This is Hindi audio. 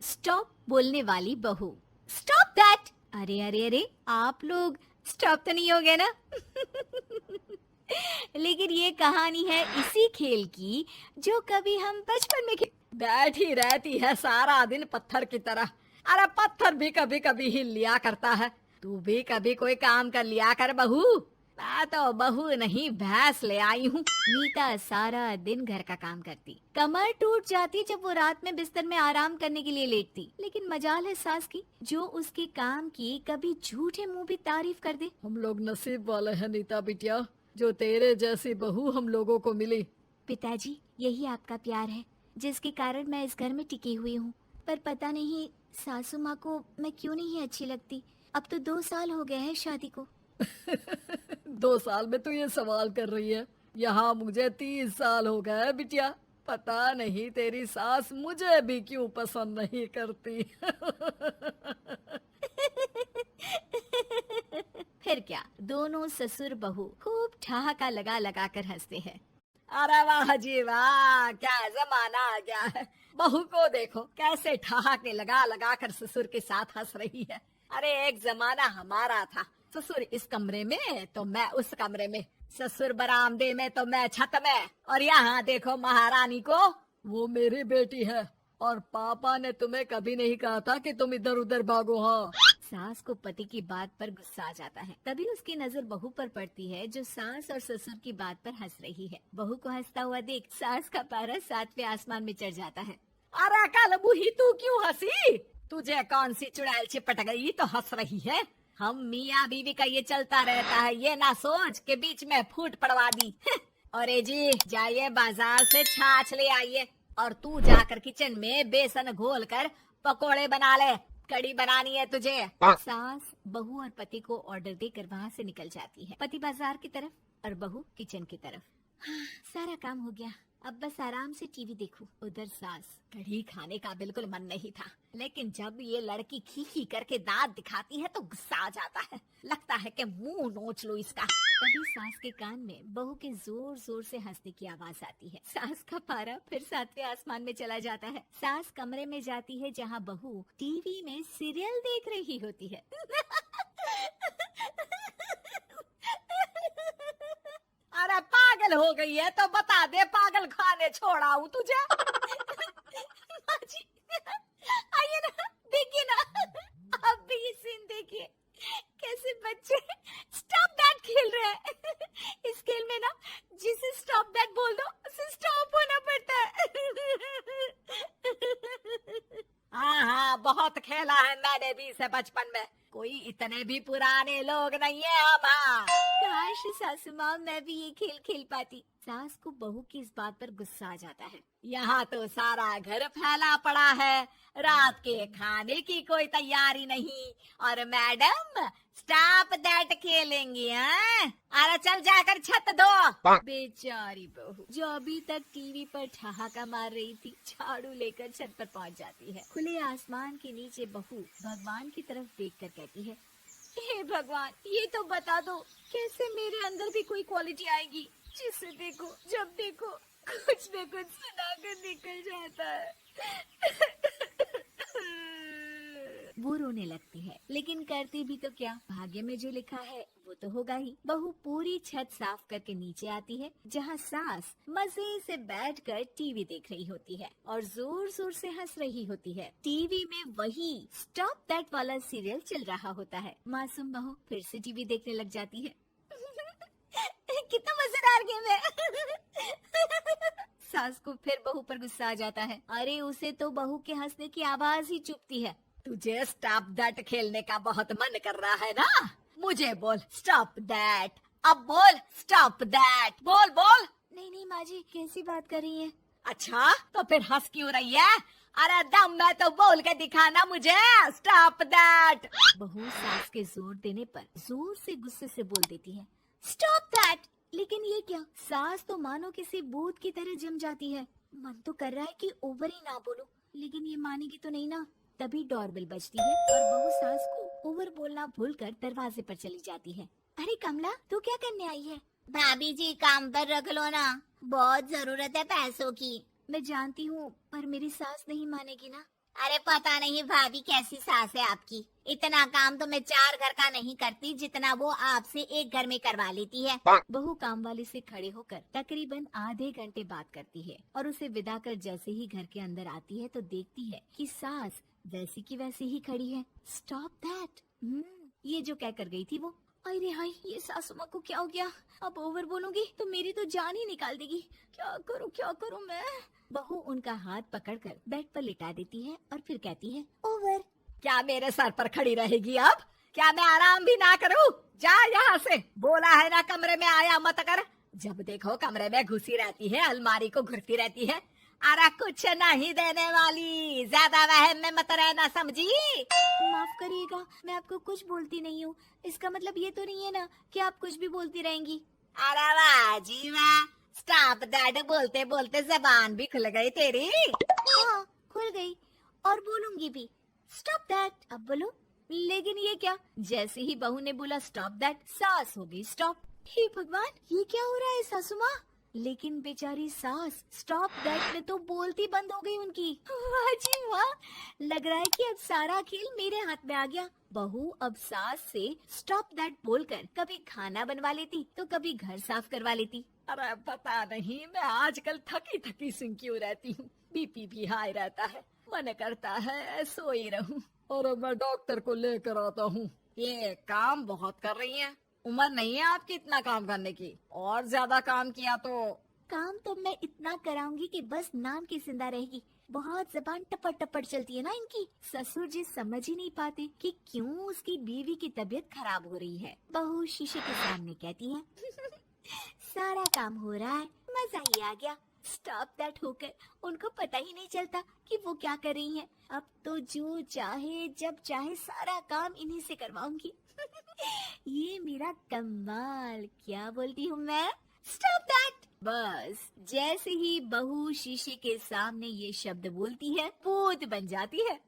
स्टॉप बोलने वाली बहू। Stop that! अरे अरे अरे, आप लोग स्टॉप तो नहीं हो गए ना? लेकिन ये कहानी है इसी खेल की जो कभी हम बचपन में बैठी रहती है सारा दिन पत्थर की तरह। अरे पत्थर भी कभी कभी हिल लिया करता है। तू भी कभी कोई काम कर लिया कर बहू। मैं तो बहू नहीं भैंस ले आई हूँ। नीता सारा दिन घर का काम करती, कमर टूट जाती जब वो रात में बिस्तर में आराम करने के लिए लेटती। लेकिन मजाल है सास की, जो उसके काम की कभी झूठे मुंह भी तारीफ कर दे। हम लोग नसीब वाले हैं नीता बिटिया, जो तेरे जैसी बहू हम लोगों को मिली। पिताजी, यही आपका प्यार है जिसके कारण मैं इस घर में टिकी हुई हूँ। पर पता नहीं सासू माँ को मैं क्यों नहीं अच्छी लगती। अब तो 2 साल हो गए हैं शादी को। 2 साल में तू ये सवाल कर रही है? यहाँ मुझे 30 साल हो गए बिटिया। पता नहीं तेरी सास मुझे भी क्यों पसंद नहीं करती। फिर क्या, दोनों ससुर बहू खूब ठहाका लगा लगा कर हंसते हैं। अरे वाह जी वाह, क्या जमाना आ गया है। बहू को देखो कैसे ठहाके लगा लगा कर ससुर के साथ हंस रही है। अरे एक जमाना हमारा था, ससुर इस कमरे में तो मैं उस कमरे में, ससुर बरामदे में तो मैं छत में। और यहाँ देखो महारानी को, वो मेरी बेटी है। और पापा ने तुम्हें कभी नहीं कहा था कि तुम इधर उधर भागो। हाँ, सास को पति की बात पर गुस्सा आ जाता है। तभी उसकी नजर बहू पर पड़ती है जो सास और ससुर की बात पर हंस रही है। बहू को हंसता हुआ देख सास का पारा 7वें आसमान में चढ़ जाता है। अरे कल बुही तू क्यों हंसी? तुझे कौन सी चुड़ैल चिपट गई तो हंस रही है? हम मियाँ बीवी का ये चलता रहता है, ये ना सोच के बीच में फूट पड़वा दी। अरे जी जाइए बाजार से छाछ ले आइए, और तू जाकर किचन में बेसन घोल कर पकोड़े बना ले, कड़ी बनानी है तुझे। सास बहू और पति को ऑर्डर देकर वहाँ से निकल जाती है। पति बाजार की तरफ और बहू किचन की तरफ। सारा काम हो गया, अब बस आराम से टीवी देखूं। उधर सास, कढ़ी खाने का बिल्कुल मन नहीं था, लेकिन जब ये लड़की खी करके दांत दिखाती है तो गुस्सा आ जाता है। लगता है कि मुंह नोच लो इसका। तभी सास के कान में बहू के जोर जोर से हंसने की आवाज आती है। सास का पारा फिर 7वें आसमान में चला जाता है। सास कमरे में जाती है जहाँ बहू टीवी में सीरियल देख रही होती है। अरे पागल हो गई है तो बता दे, पागल खाने छोड़ाऊं तुझे? माँ जी, आइए ना, देखिए ना, आप भी ये सीन देखिए, कैसे बच्चे स्टॉप दैट खेल रहे हैं। इस खेल में ना जिसे स्टॉप दैट बोल दो उसे स्टॉप होना पड़ता है। हाँ हाँ, बहुत खेला है मैंने भी इसे बचपन में। कोई इतने भी पुराने लोग नहीं है हम। काश सासू माँ मैं भी ये खेल खेल पाती। सास को बहू की इस बात पर गुस्सा आ जाता है। यहाँ तो सारा घर फैला पड़ा है, रात के खाने की कोई तैयारी नहीं, और मैडम स्टॉप दैट खेलेंगी। हैं? अरे चल जाकर छत धो। बेचारी बहू जो अभी तक टीवी पर ठहाका मार रही थी, झाड़ू लेकर छत पर पहुँच जाती है। खुले आसमान के नीचे बहू भगवान की तरफ देखकर कहती है, हे भगवान, ये तो बता दो कैसे मेरे अंदर भी कोई क्वालिटी आएगी जिसे देखो जब देखो कुछ न कुछ सुनाकर निकल जाता है। वो रोने लगती है, लेकिन करती भी तो क्या, भाग्य में जो लिखा है वो तो होगा ही। बहू पूरी छत साफ करके नीचे आती है जहाँ सास मजे से बैठकर टीवी देख रही होती है और जोर जोर से हंस रही होती है। टीवी में वही स्टॉप दैट वाला सीरियल चल रहा होता है। मासूम बहू फिर से टीवी देखने लग जाती है। कितना मजेदार गेम है। सास को फिर बहू पर गुस्सा आ जाता है। अरे उसे तो बहू के हंसने की आवाज ही चुभती है। तुझे स्टॉप दैट खेलने का बहुत मन कर रहा है ना? मुझे बोल स्टॉप दैट, अब बोल स्टॉप दैट, बोल बोल। नहीं नहीं माँ जी, कैसी बात कर रही है? अच्छा तो फिर हंस क्यों रही है? अरे दम में तो बोल के दिखाना मुझे स्टॉप दैट। बहू सास के जोर देने पर जोर से गुस्से से बोल देती है, स्टॉप दैट। लेकिन ये क्या, सास तो मानो किसी भूत की तरह जम जाती है। मन तो कर रहा है कि ओवर ही ना बोलूं, लेकिन ये मानेगी तो नहीं ना। तभी डोरबेल बजती है और बहू सास को ओवर बोलना भूलकर दरवाजे पर चली जाती है। अरे कमला, तू क्या करने आई है? भाभी जी काम पर रख लो ना, बहुत जरूरत है पैसों की। मैं जानती हूँ, पर मेरी सास नहीं मानेगी ना। अरे पता नहीं भाभी कैसी सास है आपकी। इतना काम तो मैं 4 घर का नहीं करती जितना वो आपसे एक घर में करवा लेती है। बहू काम वाले से खड़े होकर तकरीबन आधे घंटे बात करती है और उसे विदा कर जैसे ही घर के अंदर आती है तो देखती है कि सास वैसी की वैसी ही खड़ी है। Stop that. ये जो कह कर गई थी वो। अरे हाय, ये सासू माँ को क्या हो गया? अब ओवर बोलूंगी तो मेरी तो जान ही निकाल देगी। क्या करूँ मैं? बहू उनका हाथ पकड़कर बेड पर लिटा देती है और फिर कहती है, ओवर। क्या मेरे सर पर खड़ी रहेगी अब? क्या मैं आराम भी ना करूं? जा यहाँ से, बोला है ना कमरे में आया मत कर। जब देखो कमरे में घुसी रहती है, अलमारी को घुरती रहती है। अरे कुछ नहीं देने वाली, ज्यादा वहम में मत रहना, समझी? माफ करिएगा, मैं आपको कुछ बोलती नहीं हूँ। इसका मतलब ये तो नहीं है ना कि आप कुछ भी बोलती रहेंगी। अरे वाह जी वाह, स्टॉप दैट बोलते बोलते जबान भी खुल गई तेरी। हाँ, खुल गई और बोलूंगी भी। Stop that. अब बोलो। लेकिन ये क्या? जैसे ही बहू ने बोला स्टॉप दैट, सास हो गई स्टॉप। हे भगवान, ये क्या हो रहा है सासू माँ? लेकिन बेचारी सास स्टॉप दैट में तो बोलती बंद हो गई उनकी। वाह जी वाह, लग रहा है कि अब सारा खेल मेरे हाथ में आ गया। बहू अब सास से स्टॉप दैट बोलकर कभी खाना बनवा लेती तो कभी घर साफ करवा लेती। अरे पता नहीं, मैं आजकल थकी थकी सी क्यों रहती हूँ। बीपी भी हाई रहता है, मन करता है सोई रहूं। और मैं डॉक्टर को लेकर आता हूँ। ये काम बहुत कर रही हैं। उम्र नहीं है आपकी इतना काम करने की, और ज्यादा काम किया तो। काम तो मैं इतना कराऊंगी कि बस नाम की जिंदा रहेगी। बहुत जबान टपट टपट चलती है ना इनकी। ससुर जी समझ ही नहीं पाते कि क्यों उसकी बीवी की तबीयत खराब हो रही है। बहू शीशे के सामने कहती है, सारा काम हो रहा है, मजा ही आ गया। स्टॉप दैट होकर उनको पता ही नहीं चलता कि वो क्या कर रही हैं। अब तो जो चाहे जब चाहे सारा काम इन्हीं से करवाऊंगी। ये मेरा कमाल। क्या बोलती हूँ मैं? Stop that. बस जैसे ही बहू शीशे के सामने ये शब्द बोलती है, भूत बन जाती है।